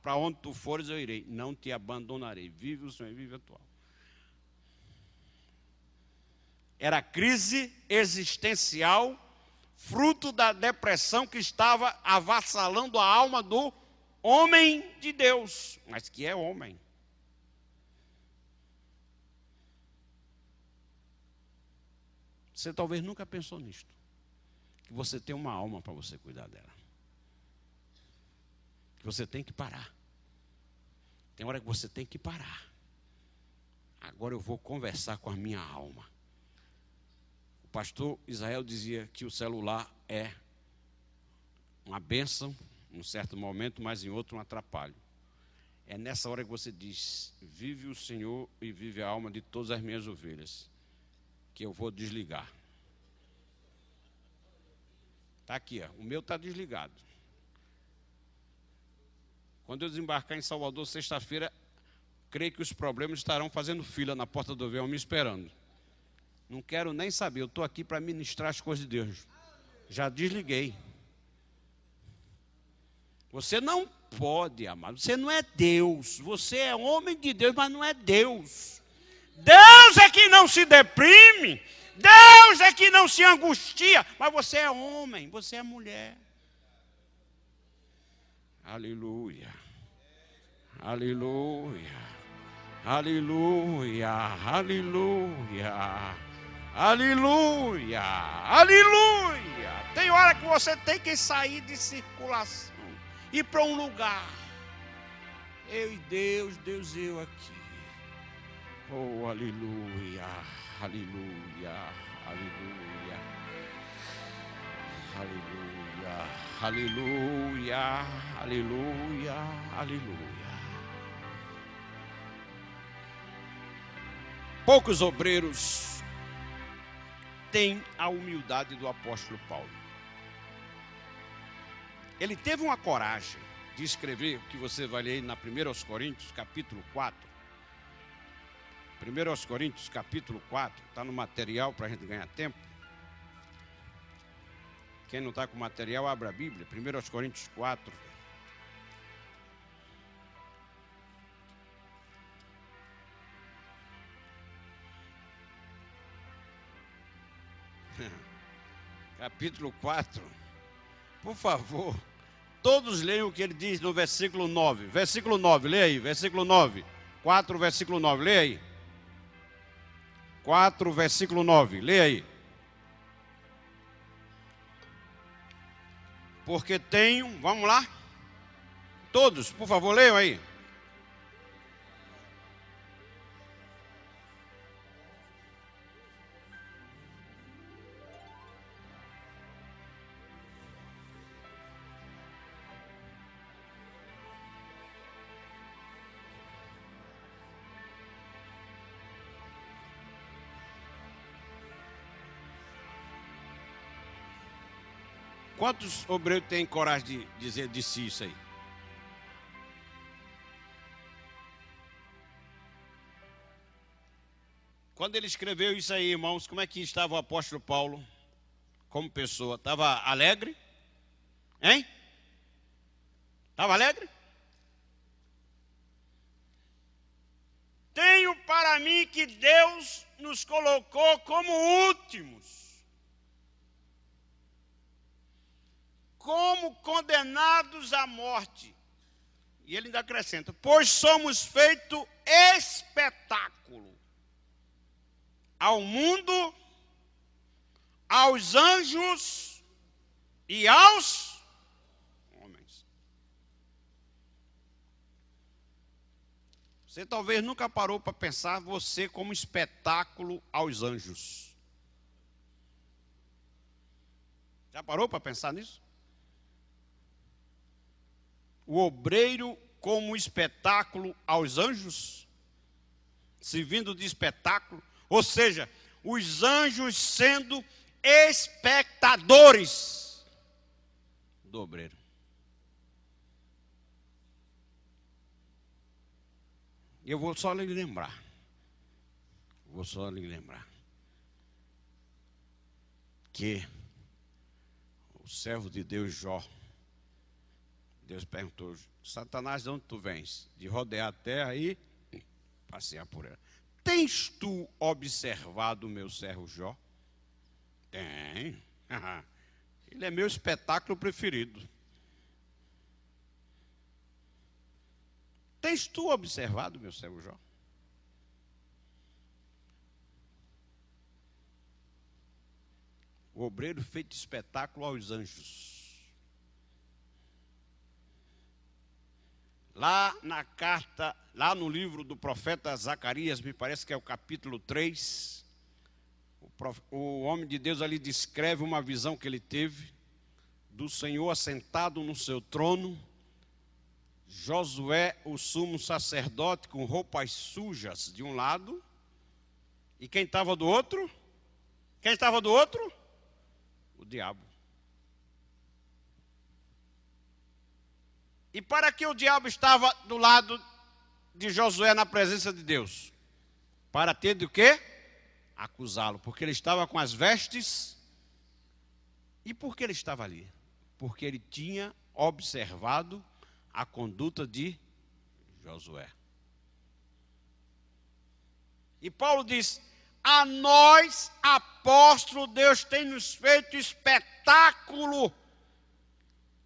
Para onde tu fores, eu irei, não te abandonarei. Vive o Senhor e vive a tua alma. Era crise existencial, fruto da depressão que estava avassalando a alma do homem de Deus, mas que é homem. Você talvez nunca pensou nisto, que você tem uma alma para você cuidar dela. Que você tem que parar. Tem hora que você tem que parar. Agora eu vou conversar com a minha alma. O pastor Israel dizia que o celular é uma bênção, em um certo momento, mas em outro um atrapalho. É nessa hora que você diz: vive o Senhor e vive a alma de todas as minhas ovelhas, que eu vou desligar. Está aqui, ó, o meu está desligado. Quando eu desembarcar em Salvador, sexta-feira, creio que os problemas estarão fazendo fila na porta do avião me esperando. Não quero nem saber, eu estou aqui para ministrar as coisas de Deus. Já desliguei. Você não pode, amado, você não é Deus. Você é homem de Deus, mas não é Deus. Deus é que não se deprime. Deus é que não se angustia. Mas você é homem, você é mulher. Aleluia. Aleluia. Aleluia. Aleluia. Aleluia. Aleluia. Tem hora que você tem que sair de circulação, ir para um lugar. Eu e Deus, Deus e eu aqui. Oh, aleluia. Aleluia. Aleluia. Aleluia. Aleluia. Aleluia. Aleluia. Poucos obreiros têm a humildade do apóstolo Paulo. Ele teve uma coragem de escrever o que você vai ler na 1 Coríntios, capítulo 4. 1 Coríntios, capítulo 4, está no material para a gente ganhar tempo. Quem não está com material, abra a Bíblia. 1 Coríntios 4. Capítulo 4. Por favor, todos leiam o que ele diz no versículo 9. Versículo 9, leia aí. Versículo 9. 4, versículo 9, leia aí. 4, versículo 9, leia aí. Porque tenho, vamos lá? Todos, por favor, leiam aí. Quantos obreiros têm coragem de dizer de si isso aí? Quando ele escreveu isso aí, irmãos, como é que estava o apóstolo Paulo como pessoa? Estava alegre? Hein? Estava alegre? Tenho para mim que Deus nos colocou como últimos, como condenados à morte. E ele ainda acrescenta: pois somos feito espetáculo ao mundo, aos anjos e aos homens. Você talvez nunca parou para pensar você como espetáculo aos anjos. Já parou para pensar nisso? O obreiro como espetáculo aos anjos, servindo de espetáculo, ou seja, os anjos sendo espectadores do obreiro. Eu vou só lhe lembrar. Que o servo de Deus Jó, Deus perguntou: Satanás, de onde tu vens? De rodear a terra e passear por ela. tens tu observado o meu servo Jó? Tem. Ele é meu espetáculo preferido. Tens tu observado o meu servo Jó? O obreiro feito espetáculo aos anjos. Lá na carta, lá no livro do profeta Zacarias, me parece que é o capítulo 3, o homem de Deus ali descreve uma visão que ele teve do Senhor assentado no seu trono, Josué, o sumo sacerdote, com roupas sujas de um lado, e quem estava do outro? Quem estava do outro? O diabo. E para que o diabo estava do lado de Josué na presença de Deus? Para ter do quê? Acusá-lo, porque ele estava com as vestes. E por que ele estava ali? Porque ele tinha observado a conduta de Josué. E Paulo diz: a nós, apóstolo, Deus tem nos feito espetáculo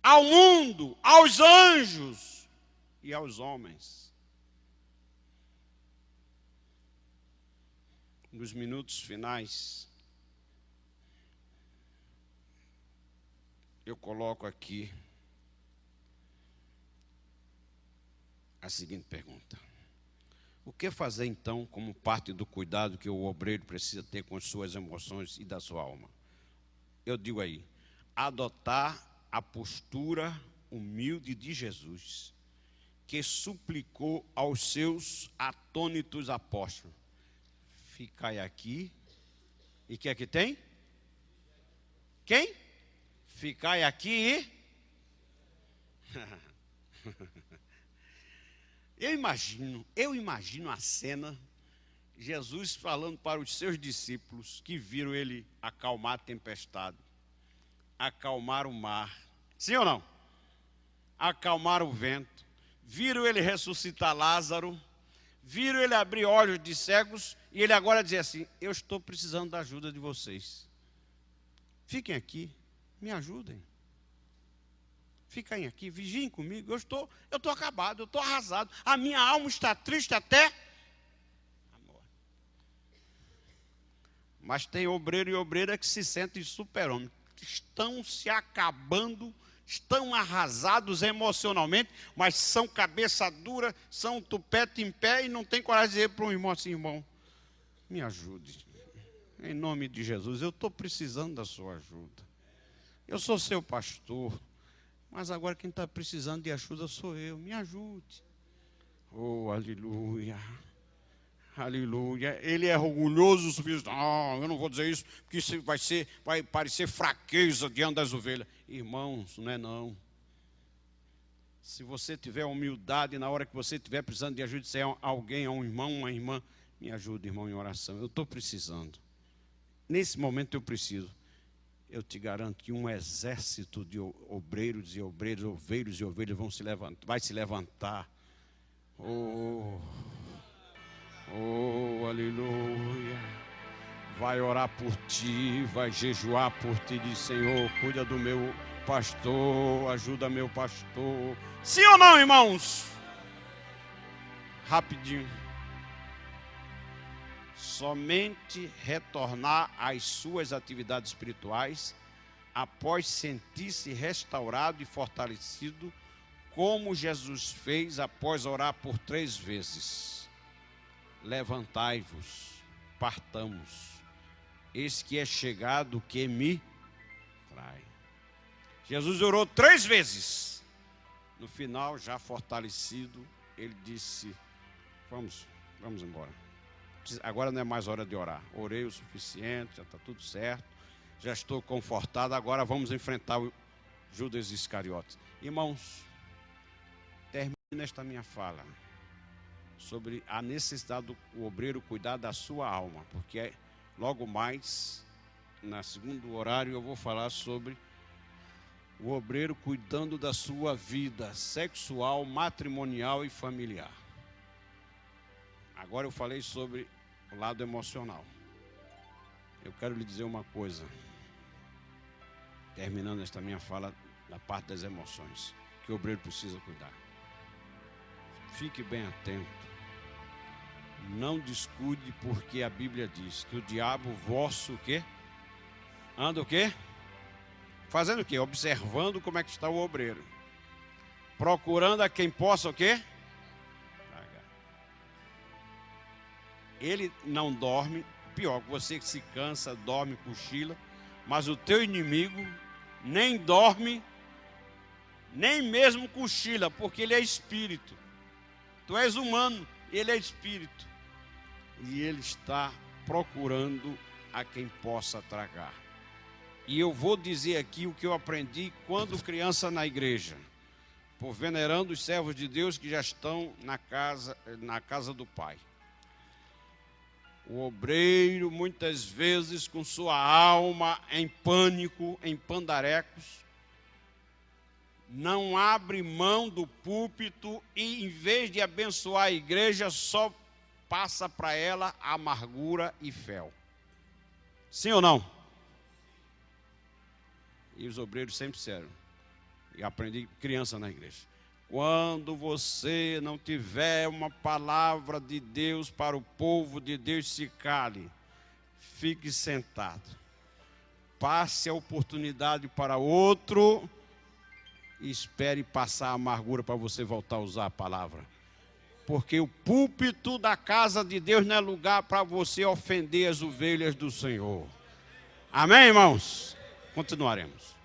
ao mundo, aos anjos e aos homens. Nos minutos finais, eu coloco aqui a seguinte pergunta: o que fazer então como parte do cuidado que o obreiro precisa ter com as suas emoções e da sua alma? Eu digo aí, adotar a postura humilde de Jesus, que suplicou aos seus atônitos apóstolos: ficai aqui, e que aqui tem? Quem? Ficai aqui e... Eu imagino a cena, Jesus falando para os seus discípulos que viram ele acalmar a tempestade, acalmar o mar, sim ou não? Acalmar o vento, viram ele ressuscitar Lázaro, viram ele abrir olhos de cegos, e ele agora diz assim: eu estou precisando da ajuda de vocês. Fiquem aqui, me ajudem. Fiquem aqui, vigiem comigo. Eu estou acabado, eu estou arrasado. A minha alma está triste até a morte. Mas tem obreiro e obreira que se sentem super-homem. Estão se acabando, estão arrasados emocionalmente, mas são cabeça dura, são tupete em pé e não tem coragem de dizer para um irmão assim: irmão, me ajude. Em nome de Jesus, eu estou precisando da sua ajuda. Eu sou seu pastor. Mas agora quem está precisando de ajuda sou eu. Me ajude. Oh, aleluia. Aleluia. Ele é orgulhoso o suficiente. Não, eu não vou dizer isso, porque isso vai parecer fraqueza diante das ovelhas. Irmãos, não é não. Se você tiver humildade, na hora que você estiver precisando de ajuda, disser a alguém, a um irmão, uma irmã, me ajude, irmão, em oração. Eu estou precisando. Nesse momento eu preciso. Eu te garanto que um exército de obreiros e obreiras, oveiros e ovelhas vai se levantar. Oh, aleluia. Vai orar por ti, vai jejuar por ti, diz: Senhor, cuida do meu pastor, ajuda meu pastor. Sim ou não, irmãos? Rapidinho. Somente retornar às suas atividades espirituais após sentir-se restaurado e fortalecido, como Jesus fez após orar por 3 vezes. Levantai-vos, partamos, eis que é chegado o que me trai. Jesus orou 3 vezes. No final, já fortalecido, ele disse: vamos embora. Agora não é mais hora de orar. Orei o suficiente, já está tudo certo. Já estou confortado, agora vamos enfrentar o Judas Iscariotes. Irmãos, termino esta minha fala sobre a necessidade do obreiro cuidar da sua alma, porque logo mais, no segundo horário, eu vou falar sobre o obreiro cuidando da sua vida sexual, matrimonial e familiar. Agora eu falei sobre o lado emocional. Eu quero lhe dizer uma coisa, terminando esta minha fala da parte das emoções, que o obreiro precisa cuidar. Fique bem atento. Não descuide, porque a Bíblia diz que o diabo vosso o quê? Anda o quê? Fazendo o quê? Observando como é que está o obreiro. Procurando a quem possa o quê? Tragar. Ele não dorme, pior, você que se cansa, dorme, cochila, mas o teu inimigo nem dorme, nem mesmo cochila, porque ele é espírito. Tu és humano, ele é espírito. E ele está procurando a quem possa tragar. E eu vou dizer aqui o que eu aprendi quando criança na igreja, por venerando os servos de Deus que já estão na casa do Pai. O obreiro, muitas vezes, com sua alma em pânico, em pandarecos, não abre mão do púlpito e, em vez de abençoar a igreja, só passa para ela amargura e fel. Sim ou não? E os obreiros sempre disseram, e aprendi criança na igreja, quando você não tiver uma palavra de Deus para o povo de Deus, se cale, fique sentado, passe a oportunidade para outro e espere passar a amargura para você voltar a usar a palavra. Porque o púlpito da casa de Deus não é lugar para você ofender as ovelhas do Senhor. Amém, irmãos? Continuaremos.